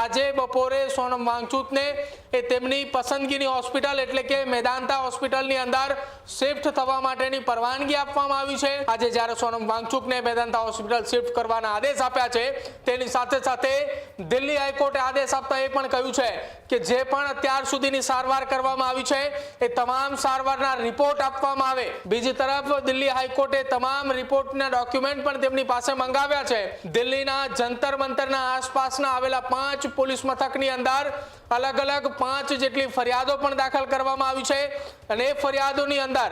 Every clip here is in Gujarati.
આજે બપોરે સોનમ વાંગચુકને તેમની પસંદગીની હોસ્પિટલ એટલે કે મેદાંતા હોસ્પિટલની અંદર શિફ્ટ થવા માટેની પરવાનગી આપવામાં આવી છે। આજે જ્યારે સોનમ વાંગચુકને મેદાંતા હોસ્પિટલ શિફ્ટ કરવાના આદેશ આપ્યા છે, તેની સાથે સાથે દિલ્હી હાઈકોર્ટે આદેશ આપતા એ પણ કહ્યું છે કે જે પણ અત્યાર સુધીની સારવાર કરવામાં આવી છે એ તમામ સારવારના રિપોર્ટ આપવામાં આવે। બીજી તરફ દિલ્હી હાઈકોર્ટે તમામ રિપોર્ટના ડોક્યુમેન્ટ પણ તેમની પાસે મંગાવ્યા છે। દિલ્હીના જંતર મંતરના આસપાસના આવેલા 5 પોલીસ મથકની અંદર અલગ અલગ 5 જેટલી ફરિયાદો પણ દાખલ કરવામાં આવી છે અને એ ફરિયાદોની અંદર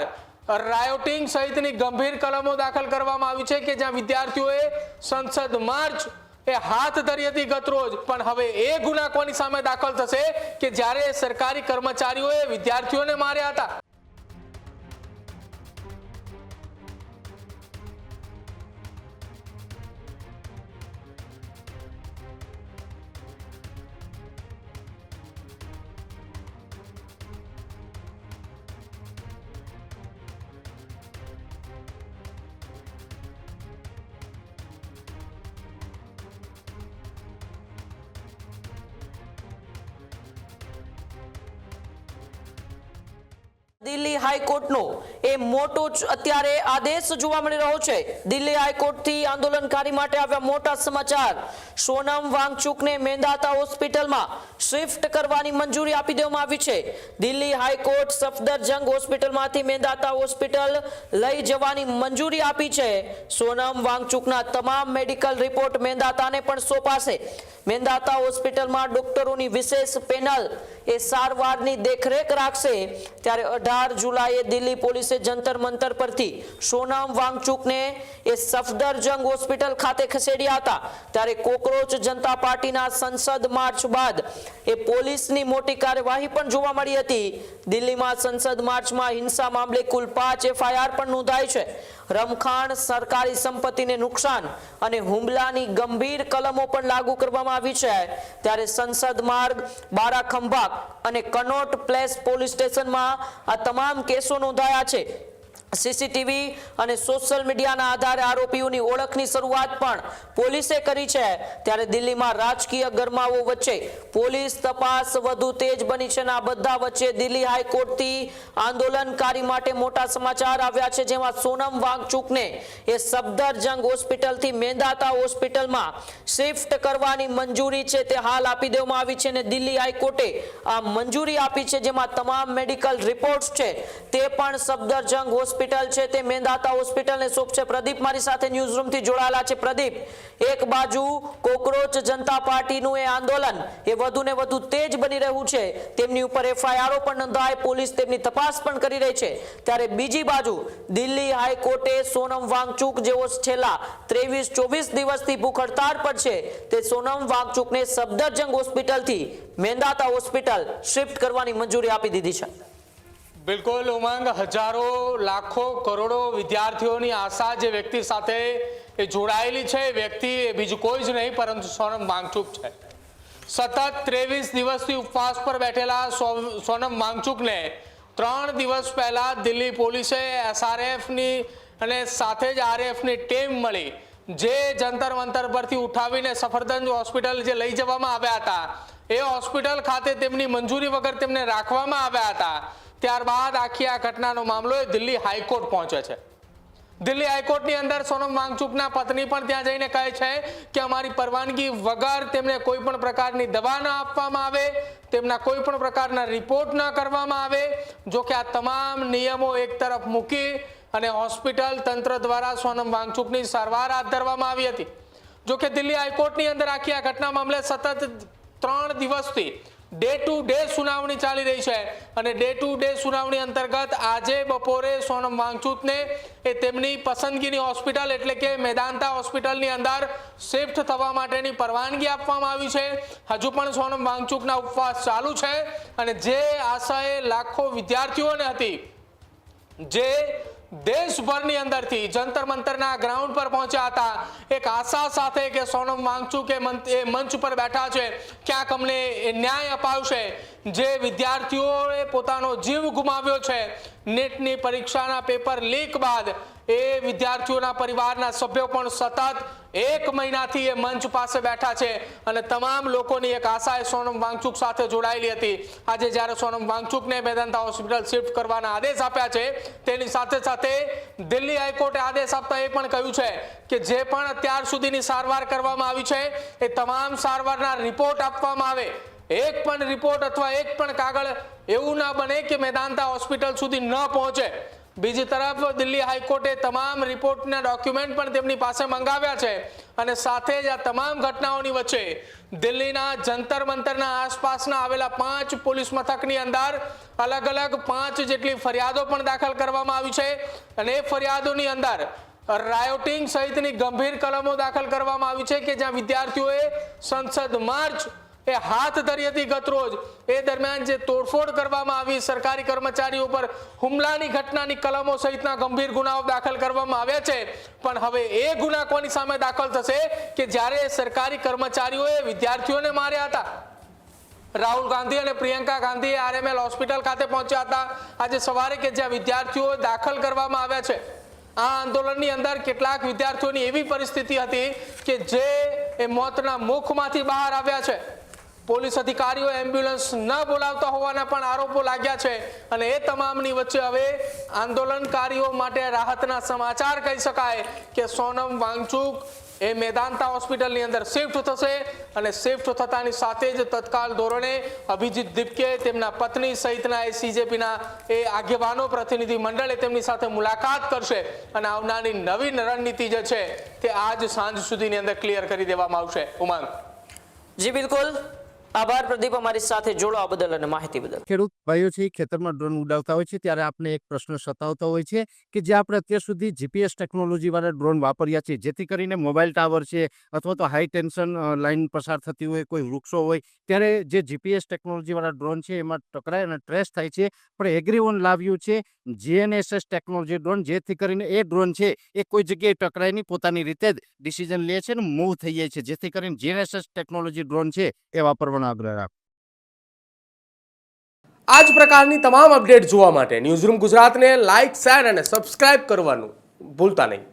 રાયોટિંગ સહિતની ગંભીર કલમો દાખલ કરવામાં આવી છે કે જ્યાં વિદ્યાર્થીઓએ સંસદ માર્ચ એ હાથ ધરી હતી ગતરોજ। પણ હવે એ ગુના કોની સામે દાખલ થશે કે જ્યારે સરકારી કર્મચારીઓએ વિદ્યાર્થીઓને માર્યા હતા। દિલ્હી હાઈકોર્ટનો એ મોટો અત્યારે આદેશ જોવા મળી રહ્યો છે। દિલ્હી હાઈકોર્ટથી આંદોલનકારી માટે આવ્યા મોટા સમાચાર। સોનમ વાંગચુકને મેદાંતા હોસ્પિટલમાં શિફ્ટ કરવાની મંજૂરી આપી દેવામાં આવી છે। દિલ્હી હાઈકોર્ટ સફદરજંગ હોસ્પિટલમાંથી મેદાંતા હોસ્પિટલ લઈ જવાની મંજૂરી આપી છે। સોનમ વાંગચુકના તમામ મેડિકલ રિપોર્ટ મેદાંતાને પણ સોંપાશે। મેદાંતા હોસ્પિટલમાં ડોક્ટરોની વિશેષ પેનલ એ સારવારની દેખરેખ રાખશે। ત્યારે 18 જુલાઈએ દિલ્હી પોલીસે જંતર મંતર પરથી સોનમ વાંગચુકને એ સફદરજંગ હોસ્પિટલ ખાતે ખસેડ્યા હતા। ત્યારે કોકરોચ જનતા પાર્ટીના સંસદ માર્ચ બાદ એ પોલીસની મોટી કાર્યવાહી પણ જોવા મળી હતી। દિલ્હીમાં સંસદ માર્ચમાં હિંસા મામલે કુલ 5 FIR પણ નોંધાઈ છે। રમખાણ, સરકારી સંપત્તિને નુકસાન અને હુમલાની ગંભીર કલમો પણ લાગુ કરવામાં આવી છે। ત્યારે સંસદ માર્ગ, બારાખંભાગ અને કનોટ પ્લેસ પોલીસ સ્ટેશનમાં આ તમામ કેસો નોંધાયા છે। સીસીટીવી અને સોશિયલ મીડિયાના આધારે આરોપીઓની ઓળખની શરૂઆત પણ પોલીસે કરી છે। ત્યારે દિલ્હીમાં રાજકીય ગરમાવો વચ્ચે પોલીસ તપાસ વધુ તેજ બની છે અને આ બધા વચ્ચે દિલ્હી હાઈકોર્ટથી આંદોલનકારી માટે મોટા સમાચાર આવ્યા છે, જેમાં સોનમ વાંગચુકને એ સફદરજંગ હોસ્પિટલથી મેદાંતા હોસ્પિટલમાં શિફ્ટ કરવાની મંજૂરી છે તે હાલ આપી દેવામાં આવી છે અને દિલ્હી હાઈકોર્ટે આ મંજૂરી આપી છે, જેમાં તમામ મેડિકલ રિપોર્ટ્સ છે તે પણ સફદરજંગ હોસ્પિટલ છે તે મેદાંતા હોસ્પિટલને સોંપશે। પ્રદીપ મારી સાથે ન્યૂઝ રૂમથી જોડાયેલા છે। પ્રદીપ, એક બાજુ કોકરોચ જનતા પાર્ટીનું એ આંદોલન એ વધુ ને વધુ તેજ બની રહ્યું છે, તેમની ઉપર FIRઓ પણ નોંધાય, પોલીસ તેમની તપાસ પણ કરી રહી છે। ત્યારે બીજી બાજુ દિલ્હી હાઈકોર્ટે સોનમ વાંગચુક જેઓ છેલ્લા 23-24 દિવસથી ભૂખ હડતાળ પર છે તે સોનમ વાંગચુકને સફદરજંગ હોસ્પિટલથી મેદાંતા હોસ્પિટલ શિફ્ટ કરવાની મંજૂરી આપી દીધી છે। બિલકુલ ઉમંગ, હજારો લાખો કરોડો વિદ્યાર્થીઓની આશા જે વ્યક્તિ સાથે એ જોડાયેલી છે, એ વ્યક્તિ એ બીજું કોઈ જ નહીં પરંતુ સોનમ વાંગચુક છે। સતત 23 દિવસથી ઉપવાસ પર બેઠેલા સોનમ વાંગચુકને 3 દિવસ પહેલા દિલ્હી પોલીસે SRFની અને સાથે જ RFની ટીમ મળી જે જંતર મંતર પરથી ઉઠાવીને સફદરજંગ હોસ્પિટલ જે લઈ જવામાં આવ્યા હતા એ હોસ્પિટલ ખાતે તેમની મંજૂરી વગર તેમને રાખવામાં આવ્યા હતા। ત્યારબાદ આખી આ ઘટનાનો મામલો દિલ્હી હાઈકોર્ટ પહોંચે છે। દિલ્હી હાઈકોર્ટની અંદર સોનમ વાંગચુકના પત્ની પણ ત્યાં જઈને કહે છે કે અમારી પરવાનગી વગર તેમને કોઈ પણ પ્રકારની દવા ન આપવામાં આવે, તેમના કોઈ પણ પ્રકારના રિપોર્ટ ન કરવામાં આવે। જો કે આ તમામ નિયમો એક તરફ મૂકી અને હોસ્પિટલ તંત્ર દ્વારા સોનમ વાંગચુકની સારવાર હાથ ધરવામાં આવી હતી। જો કે દિલ્હી હાઈકોર્ટની અંદર આખી આ ઘટના મામલે સતત 3 દિવસથી ડે ટુ ડે સુનાવણી ચાલી રહી છે અને ડે ટુ ડે સુનાવણી અંતર્ગત આજે બપોરે સોનમ વાંગચુકને એ તેમની પસંદગીની હોસ્પિટલ એટલે કે મેદાંતા હોસ્પિટલની અંદર શિફ્ટ થવા માટેની પરવાનગી આપવામાં આવી છે। હજુ પણ સોનમ વાંગચુકના ઉપવાસ ચાલુ છે અને જે આશાએ લાખો વિદ્યાર્થીઓને હતી જે દેશભરની અંદરથી જંતર મંતરના ગ્રાઉન્ડ પર પહોંચ્યા હતા એક આશા સાથે કે સોનમ વાંગચુક એ મંચ પર બેઠા છે, ક્યાંક અમને ન્યાય અપાવશે। જે વિદ્યાર્થીઓએ પોતાનો જીવ ગુમાવ્યો છે નેટની પરીક્ષાના પેપર લીક બાદ, એ વિદ્યાર્થીઓના પરિવારના સભ્યો પણ સતત 1 મહિનાથી એ મંચ પાસે બેઠા છે અને તમામ લોકોની એક આશા એ સોનમ વાંગચુક સાથે જોડાયેલી હતી. આજે જ્યારે સોનમ વાંગચુકને મેદાંતા હોસ્પિટલ શિફ્ટ કરવાના આદેશ આપ્યા છે, તેની સાથે સાથે દિલ્હી હાઈકોર્ટે આદેશ આપતા એ પણ કહ્યું છે કે જે પણ અત્યાર સુધીની સારવાર કરવામાં આવી છે એ તમામ સારવારના રિપોર્ટ આપવામાં આવે. એક પણ રિપોર્ટ અથવા એક પણ કાગળ એવું ના બને કે મેદાંતા હોસ્પિટલ સુધી ન પહોંચે. બીજી તરફ દિલ્હી હાઈકોર્ટે તમામ રિપોર્ટના ડોક્યુમેન્ટ પણ તેમની પાસે મંગાવ્યા છે અને સાથે જ આ તમામ ઘટનાઓની વચ્ચે દિલ્હીના જંતર મંતરના આસપાસના આવેલા 5 પોલીસ મથકની અંદર અલગ અલગ 5 જેટલી ફરિયાદો પણ દાખલ કરવામાં આવી છે અને એ ફરિયાદોની અંદર રાયોટિંગ સહિતની ગંભીર કલમો દાખલ કરવામાં આવી છે કે જ્યાં વિદ્યાર્થીઓએ સંસદ માર્ચ એ હાથ ધરી હતી ગત રોજ. એ દરમિયાન જે તોડફોડ કરવામાં આવી, સરકારી કર્મચારીઓ પર હુમલાની ઘટનાની કલમો સહિતના ગંભીર ગુનાઓ દાખલ કરવામાં આવ્યા છે. પણ હવે એ ગુના કોની સામે દાખલ થશે કે જ્યારે સરકારી કર્મચારીઓએ વિદ્યાર્થીઓને માર્યા હતા. રાહુલ ગાંધી અને પ્રિયંકા ગાંધી આરએમએલ હોસ્પિટલ ખાતે પહોંચ્યા હતા આજે સવારે કે જ્યાં વિદ્યાર્થીઓ દાખલ કરવામાં આવ્યા છે. આ આંદોલનની અંદર કેટલાક વિદ્યાર્થીઓની એવી પરિસ્થિતિ હતી કે જે એ મોતના મુખમાંથી બહાર આવ્યા છે. પોલીસ અધિકારીઓ એમ્બ્યુલન્સ ન બોલાવતા હોવાના પણ આરોપો લાગ્યા છે અને એ તમામની વચ્ચે હવે આંદોલનકારીઓ માટે રાહતના સમાચાર કહી શકાય કે સોનમ વાંગચુક એ મેદાંતા હોસ્પિટલની અંદર શિફ્ટ થશે અને શિફ્ટ થતાની સાથે જ તત્કાલ ધોરણે અભિજીત દીપકે તેમના પત્ની સહિતના એ સીજેપીના એ આગેવાનો પ્રતિનિધિ મંડળે તેમની સાથે મુલાકાત કરશે અને આવનારી નવી રણનીતિ જે છે તે આજ સાંજ સુધીની અંદર ક્લિયર કરી દેવામાં આવશે. ઉમંગ. જી બિલકુલ, આભાર પ્રદીપ અમારી સાથે જોડવા બદલ અને માહિતી બદલ. ખેડૂત ભાઈઓ છે ખેતરમાં ડ્રોન ઉડાવતા હોય છે ત્યારે આપણે એક પ્રશ્ન સતાવતો હોય છે કે જે આપણે અત્યાર સુધી જીપીએસ ટેકનોલોજી વાળા ડ્રોન વાપર્યા છે, જેથી કરીને મોબાઈલ ટાવર છે અથવા તો હાઈ ટેન્શન લાઈન પસાર થતી હોય, કોઈ વૃક્ષો હોય, ત્યારે જે જીપીએસ ટેકનોલોજી વાળા ડ્રોન છે એમાં ટકરાય અને ટ્રેસ થાય છે. પણ એગ્રીવન લાવ્યું છે જીએનએસએસ ટેકનોલોજી ડ્રોન, જેથી કરીને એ ડ્રોન છે એ કોઈ જગ્યાએ ટકરાય નહીં, પોતાની રીતે જ ડિસિઝન લે છે અને મૂવ થઈ જાય છે, જેથી કરીને જીએનએસએસ ટેકનોલોજી ડ્રોન છે એ વાપરવાનો આગ્રહ રાખો. આ જ પ્રકારની તમામ અપડેટ જોવા માટે ન્યૂઝરૂમ ગુજરાતને લાઇક, શેર અને સબસ્ક્રાઇબ કરવાનું ભૂલતા નહીં.